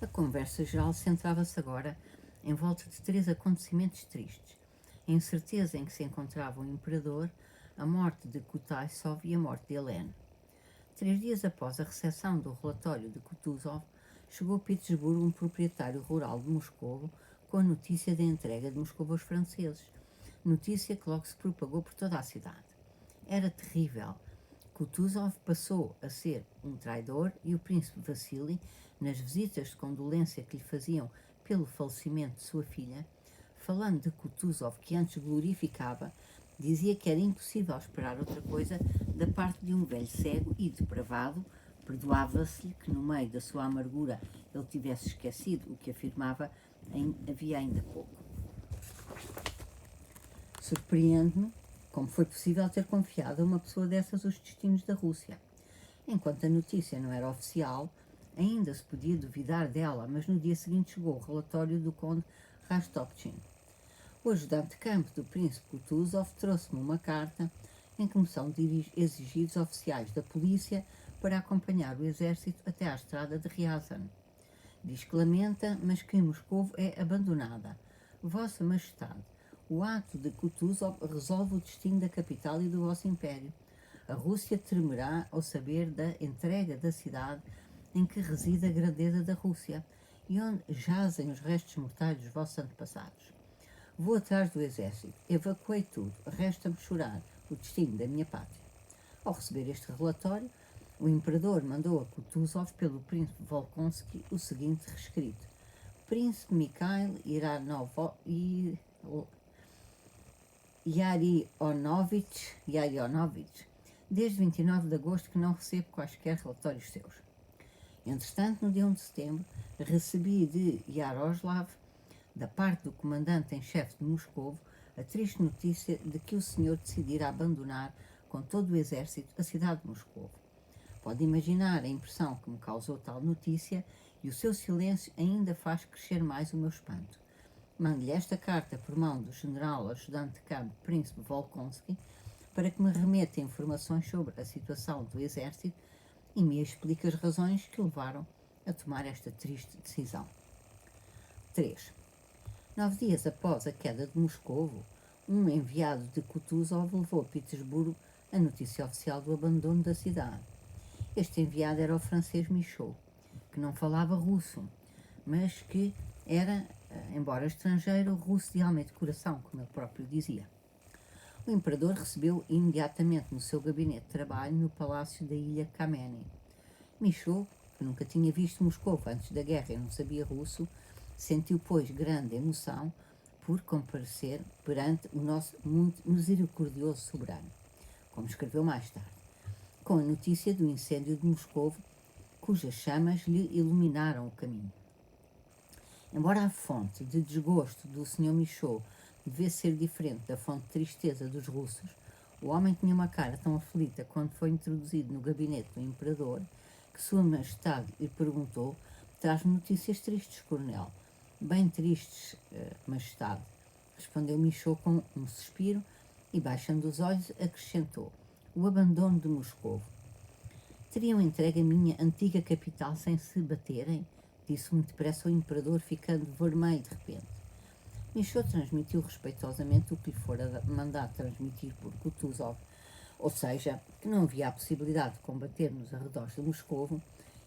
A conversa geral centrava-se agora em volta de três acontecimentos tristes: a incerteza em que se encontrava o imperador, a morte de Kutaisov e a morte de Helene. 3 dias após a recepção do relatório de Kutuzov, chegou a Petersburgo um proprietário rural de Moscovo com a notícia da entrega de Moscovo aos franceses, notícia que logo se propagou por toda a cidade. Era terrível. Kutuzov passou a ser um traidor e o príncipe Vassili, nas visitas de condolência que lhe faziam pelo falecimento de sua filha, falando de Kutuzov, que antes glorificava, dizia que era impossível esperar outra coisa da parte de um velho cego e depravado. Perdoava-se-lhe que no meio da sua amargura ele tivesse esquecido o que afirmava havia ainda pouco. Surpreende-me como foi possível ter confiado a uma pessoa dessas os destinos da Rússia. Enquanto a notícia não era oficial, ainda se podia duvidar dela, mas no dia seguinte chegou o relatório do conde Rastopchin. O ajudante de campo do príncipe Kutuzov trouxe-me uma carta em que me são exigidos oficiais da polícia para acompanhar o exército até à estrada de Ryazan. Diz que lamenta, mas que Moscovo é abandonada. Vossa Majestade, o ato de Kutuzov resolve o destino da capital e do vosso império. A Rússia tremerá ao saber da entrega da cidade em que reside a grandeza da Rússia e onde jazem os restos mortais dos vossos antepassados. Vou atrás do exército, evacuei tudo, resta-me chorar o destino da minha pátria. Ao receber este relatório, o imperador mandou a Kutuzov pelo príncipe Volkonsky o seguinte rescrito: Príncipe Mikhail Yarionovich, desde 29 de agosto que não recebo quaisquer relatórios seus. Entretanto, no dia 1 de setembro, recebi de Yaroslav, da parte do comandante em chefe de Moscovo, a triste notícia de que o senhor decidira abandonar com todo o exército a cidade de Moscovo. Pode imaginar a impressão que me causou tal notícia e o seu silêncio ainda faz crescer mais o meu espanto. Mando-lhe esta carta por mão do general ajudante de campo príncipe Volkonsky para que me remeta informações sobre a situação do exército e me explique as razões que o levaram a tomar esta triste decisão. 3. 9 dias após a queda de Moscovo, um enviado de Kutuzov levou a Petersburgo a notícia oficial do abandono da cidade. Este enviado era o francês Michaud, que não falava russo, mas que era, embora estrangeiro, russo de alma e de coração, como ele próprio dizia. O imperador recebeu imediatamente no seu gabinete de trabalho no palácio da ilha Kameny. Michaud, que nunca tinha visto Moscou antes da guerra e não sabia russo, sentiu, pois, grande emoção por comparecer perante o nosso muito misericordioso soberano, como escreveu mais tarde, com a notícia do incêndio de Moscou, cujas chamas lhe iluminaram o caminho. Embora a fonte de desgosto do Sr. Michaud devesse ser diferente da fonte de tristeza dos russos, o homem tinha uma cara tão aflita quando foi introduzido no gabinete do imperador que Sua Majestade lhe perguntou: traz-me notícias tristes, coronel. Bem tristes, Majestade, respondeu Michaud com um suspiro e, baixando os olhos, acrescentou: o abandono de Moscou. Teriam entregue a minha antiga capital sem se baterem? Disse muito depressa o imperador, ficando vermelho de repente. Michaud transmitiu respeitosamente o que lhe fora mandado transmitir por Kutuzov, ou seja, que não havia a possibilidade de combater nos arredores de Moscovo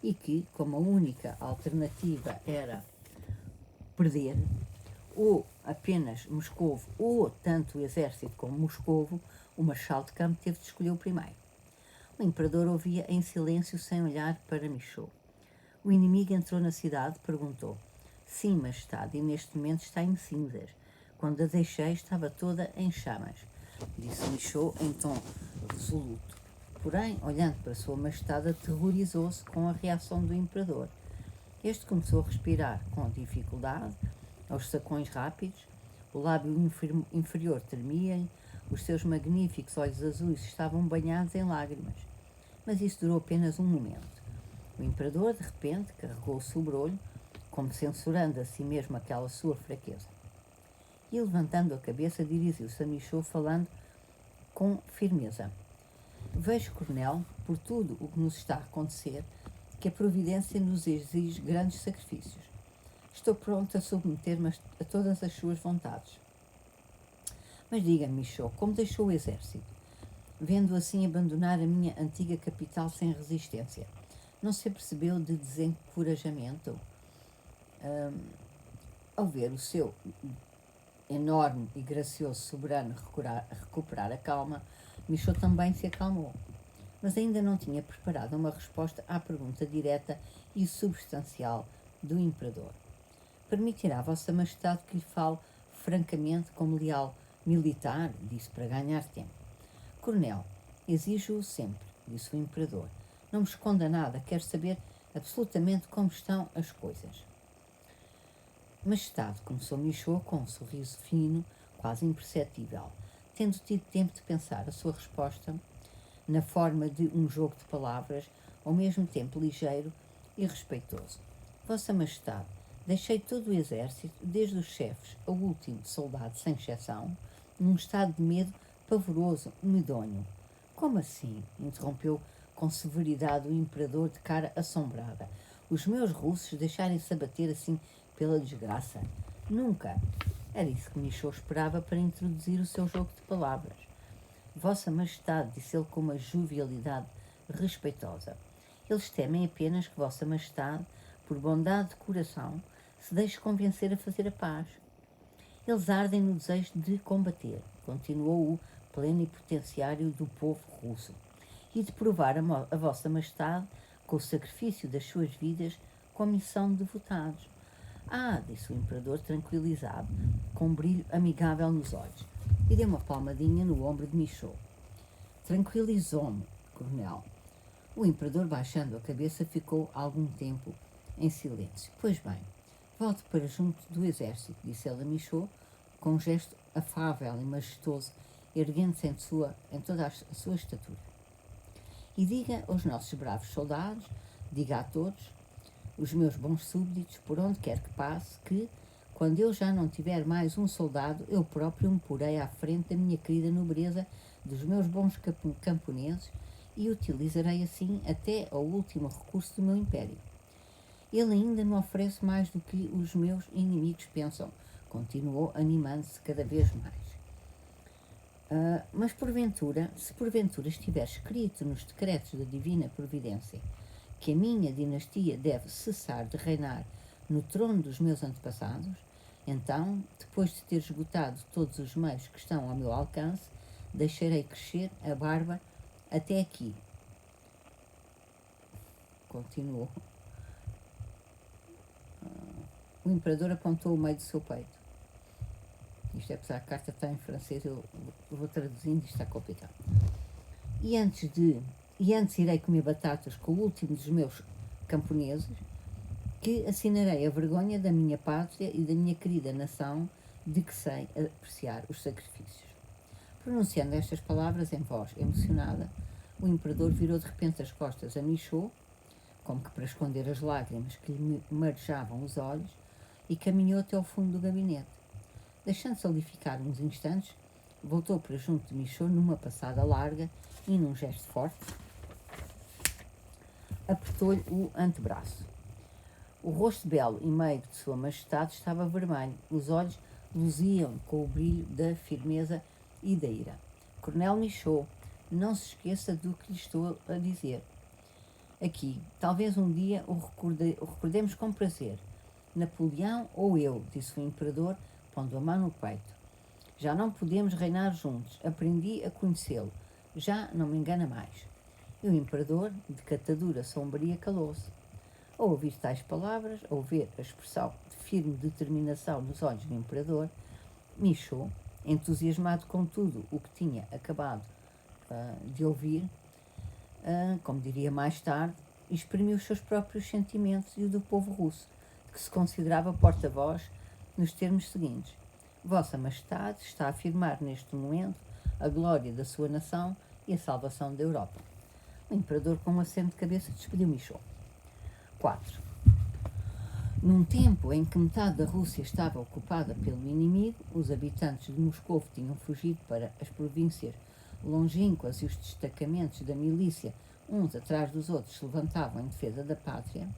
e que, como a única alternativa era perder, ou apenas Moscovo, ou tanto o exército como Moscovo, o marechal de campo teve de escolher o primeiro. O imperador ouvia em silêncio, sem olhar para Michaud. O inimigo entrou na cidade, perguntou: sim, majestade, e neste momento está em cinzas. Quando a deixei, estava toda em chamas, disse Michaud em tom resoluto. Porém, olhando para sua majestade, aterrorizou-se com a reação do imperador. Este começou a respirar com dificuldade, aos sacões rápidos, o lábio inferior tremia-lhe, os seus magníficos olhos azuis estavam banhados em lágrimas. Mas isso durou apenas um momento. O imperador, de repente, carregou o sobrolho, como censurando a si mesmo aquela sua fraqueza. E, levantando a cabeça, dirigiu-se a Michaud, falando com firmeza: vejo, coronel, por tudo o que nos está a acontecer, que a providência nos exige grandes sacrifícios. Estou pronto a submeter-me a todas as suas vontades. Mas diga-me, Michaud, como deixou o exército, vendo assim abandonar a minha antiga capital sem resistência? Não se apercebeu de desencorajamento? Ao ver o seu enorme e gracioso soberano recuperar a calma, Michaud também se acalmou, mas ainda não tinha preparado uma resposta à pergunta direta e substancial do imperador. Permitirá a Vossa Majestade que lhe fale francamente como leal militar, disse para ganhar tempo. Coronel, exijo-o sempre, disse o imperador. Não me esconda nada, quero saber absolutamente como estão as coisas. Majestade, começou Michaud com um sorriso fino, quase imperceptível, tendo tido tempo de pensar a sua resposta na forma de um jogo de palavras, ao mesmo tempo ligeiro e respeitoso. Vossa Majestade, deixei todo o exército, desde os chefes ao último soldado, sem exceção, num estado de medo pavoroso, medonho. Como assim? Interrompeu com severidade o imperador de cara assombrada. Os meus russos deixarem-se abater assim pela desgraça? Nunca! Era isso que Michaud esperava para introduzir o seu jogo de palavras. Vossa Majestade, disse ele com uma jovialidade respeitosa, eles temem apenas que Vossa Majestade, por bondade de coração, se deixe convencer a fazer a paz. Eles ardem no desejo de combater, continuou o plenipotenciário do povo russo, e de provar a Vossa Majestade, com o sacrifício das suas vidas, com missão de devotados. Ah, disse o imperador tranquilizado, com um brilho amigável nos olhos, e deu uma palmadinha no ombro de Michaud. Tranquilizou-me, coronel. O imperador, baixando a cabeça, ficou algum tempo em silêncio. Pois bem, volte para junto do exército, disse ele a Michaud, com um gesto afável e majestoso, erguendo-se em toda a sua estatura. E diga aos nossos bravos soldados, diga a todos, os meus bons súbditos, por onde quer que passe, que, quando eu já não tiver mais um soldado, eu próprio me porei à frente da minha querida nobreza, dos meus bons camponeses, e utilizarei assim até ao último recurso do meu império. Ele ainda não oferece mais do que os meus inimigos pensam, continuou, animando-se cada vez mais. Mas porventura, se porventura estiver escrito nos decretos da divina providência que a minha dinastia deve cessar de reinar no trono dos meus antepassados, então, depois de ter esgotado todos os meios que estão ao meu alcance, deixarei crescer a barba até aqui. Continuou. O imperador apontou o meio do seu peito. Isto é, apesar que a carta está em francês, eu vou traduzindo, isto está complicado. E antes irei comer batatas com o último dos meus camponeses, que assinarei a vergonha da minha pátria e da minha querida nação, de que sei apreciar os sacrifícios. Pronunciando estas palavras em voz emocionada, o imperador virou de repente as costas a Michaud, como que para esconder as lágrimas que lhe marejavam os olhos, e caminhou até ao fundo do gabinete. Deixando-se ali ficar uns instantes, voltou para junto de Michaud numa passada larga e, num gesto forte, apertou-lhe o antebraço. O rosto belo e meigo de Sua Majestade estava vermelho, os olhos luziam com o brilho da firmeza e da ira. Coronel Michaud, não se esqueça do que lhe estou a dizer. Aqui, talvez um dia o recordemos com prazer. Napoleão ou eu, disse o imperador, pondo a mão no peito. Já não podemos reinar juntos. Aprendi a conhecê-lo. Já não me engana mais. E o imperador, de catadura sombria, calou-se. Ao ouvir tais palavras, ao ver a expressão de firme determinação nos olhos do imperador, Michaud, entusiasmado com tudo o que tinha acabado de ouvir, como diria mais tarde, exprimiu os seus próprios sentimentos e o do povo russo, que se considerava porta-voz nos termos seguintes: Vossa Majestade está a afirmar neste momento a glória da sua nação e a salvação da Europa. O imperador, com um aceno de cabeça, despediu Michaud. 4. Num tempo em que metade da Rússia estava ocupada pelo inimigo, os habitantes de Moscou tinham fugido para as províncias longínquas e os destacamentos da milícia uns atrás dos outros se levantavam em defesa da pátria,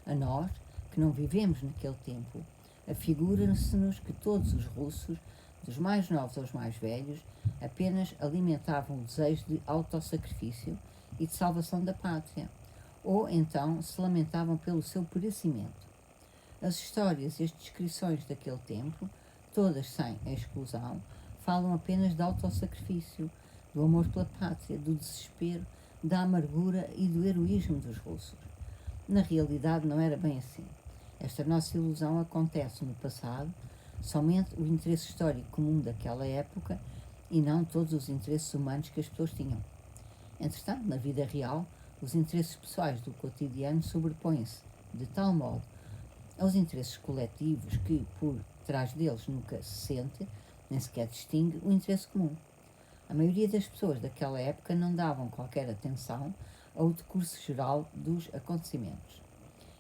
a nós, que não vivemos naquele tempo, afigura-se-nos que todos os russos, dos mais novos aos mais velhos, apenas alimentavam o desejo de autossacrifício e de salvação da pátria, ou então se lamentavam pelo seu perecimento. As histórias e as descrições daquele tempo, todas sem exclusão, falam apenas de autossacrifício, do amor pela pátria, do desespero, da amargura e do heroísmo dos russos. Na realidade não era bem assim. Esta nossa ilusão acontece no passado, somente o interesse histórico comum daquela época e não todos os interesses humanos que as pessoas tinham. Entretanto, na vida real, os interesses pessoais do cotidiano sobrepõem-se de tal modo aos interesses coletivos que, por trás deles, nunca se sente, nem sequer distingue, o interesse comum. A maioria das pessoas daquela época não davam qualquer atenção ao decurso geral dos acontecimentos,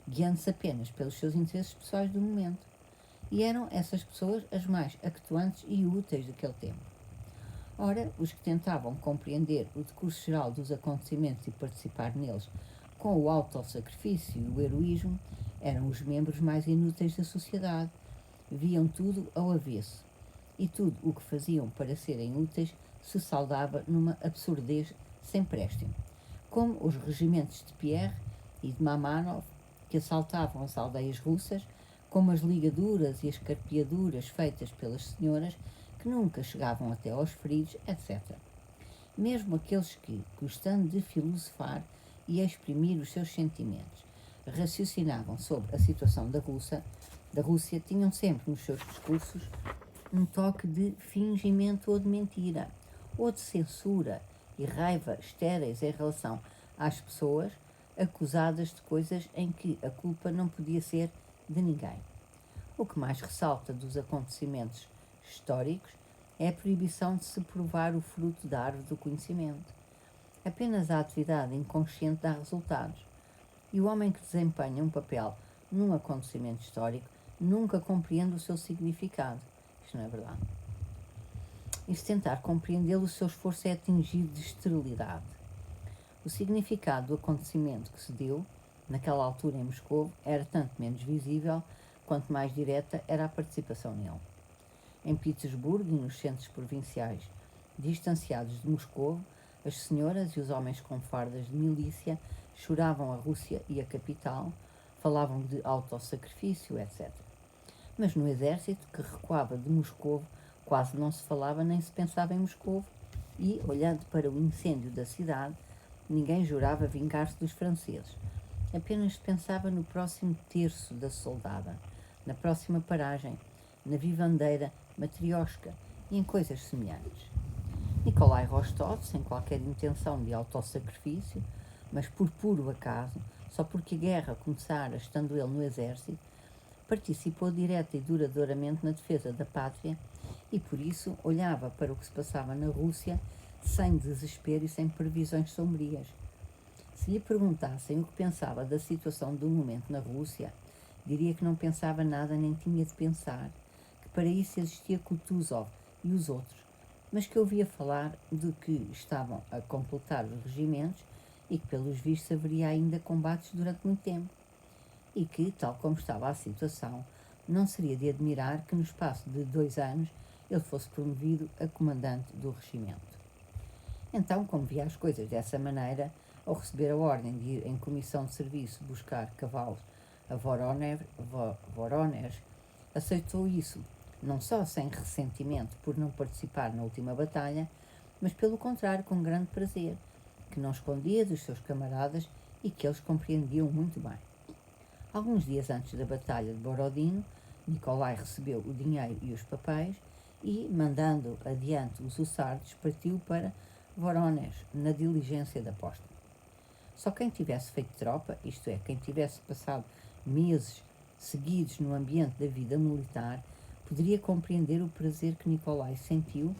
guiando-se apenas pelos seus interesses pessoais do momento. E eram essas pessoas as mais actuantes e úteis daquele tempo. Ora, os que tentavam compreender o decurso geral dos acontecimentos e participar neles com o autossacrifício e o heroísmo eram os membros mais inúteis da sociedade. Viam tudo ao avesso, e tudo o que faziam para serem úteis se saldava numa absurdez sem préstimo, como os regimentos de Pierre e de Mamanov, que assaltavam as aldeias russas, como as ligaduras e as carpeaduras feitas pelas senhoras, que nunca chegavam até aos feridos, etc. Mesmo aqueles que, gostando de filosofar e exprimir os seus sentimentos, raciocinavam sobre a situação da Rússia, tinham sempre nos seus discursos um toque de fingimento ou de mentira, ou de censura e raiva estéreis em relação às pessoas acusadas de coisas em que a culpa não podia ser de ninguém. O que mais ressalta dos acontecimentos históricos é a proibição de se provar o fruto da árvore do conhecimento. Apenas a atividade inconsciente dá resultados, e o homem que desempenha um papel num acontecimento histórico nunca compreende o seu significado. Isto não é verdade. E se tentar compreendê-lo, o seu esforço é atingido de esterilidade. O significado do acontecimento que se deu, naquela altura em Moscou, era tanto menos visível, quanto mais direta era a participação nele. Em Petersburgo e nos centros provinciais distanciados de Moscou, as senhoras e os homens com fardas de milícia choravam a Rússia e a capital, falavam de autossacrifício, etc. Mas no exército, que recuava de Moscou, quase não se falava nem se pensava em Moscou, e, olhando para o incêndio da cidade, ninguém jurava vingar-se dos franceses. Apenas se pensava no próximo terço da soldada, na próxima paragem, na vivandeira matrioshka e em coisas semelhantes. Nikolai Rostov, sem qualquer intenção de autossacrifício, mas por puro acaso, só porque a guerra começara estando ele no exército, participou direta e duradouramente na defesa da pátria e, por isso, olhava para o que se passava na Rússia sem desespero e sem previsões sombrias. Se lhe perguntassem o que pensava da situação do momento na Rússia, diria que não pensava nada nem tinha de pensar, que para isso existia Kutuzov e os outros, mas que ouvia falar de que estavam a completar os regimentos e que, pelos vistos, haveria ainda combates durante muito tempo, e que, tal como estava a situação, não seria de admirar que no espaço de 2 anos ele fosse promovido a comandante do regimento. Então, como via as coisas dessa maneira, ao receber a ordem de ir em comissão de serviço buscar cavalos a Voronezh, aceitou isso, não só sem ressentimento por não participar na última batalha, mas pelo contrário, com grande prazer, que não escondia dos seus camaradas e que eles compreendiam muito bem. Alguns dias antes da batalha de Borodino, Nikolai recebeu o dinheiro e os papéis e, mandando adiante os hussardos, partiu para Voronezh, na diligência da posta. Só quem tivesse feito tropa, isto é, quem tivesse passado meses seguidos no ambiente da vida militar, poderia compreender o prazer que Nikolai sentiu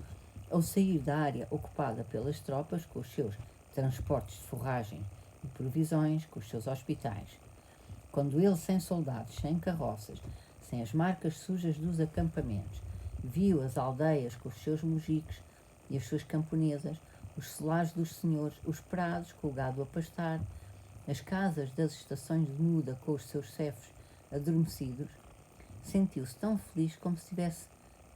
ao sair da área ocupada pelas tropas com os seus transportes de forragem e provisões, com os seus hospitais. Quando ele, sem soldados, sem carroças, sem as marcas sujas dos acampamentos, viu as aldeias com os seus mujicos e as suas camponesas, os solares dos senhores, os prados com o gado a pastar, as casas das estações de muda com os seus chefes adormecidos, sentiu-se tão feliz como se tivesse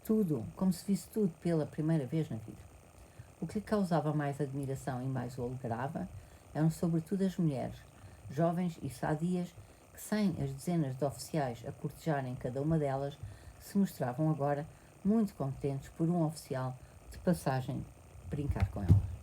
tudo, como se visse tudo pela primeira vez na vida. O que lhe causava mais admiração e mais o alegrava eram sobretudo as mulheres, jovens e sadias, que sem as dezenas de oficiais a cortejarem cada uma delas, se mostravam agora muito contentes por um oficial de passagem brincar com elas.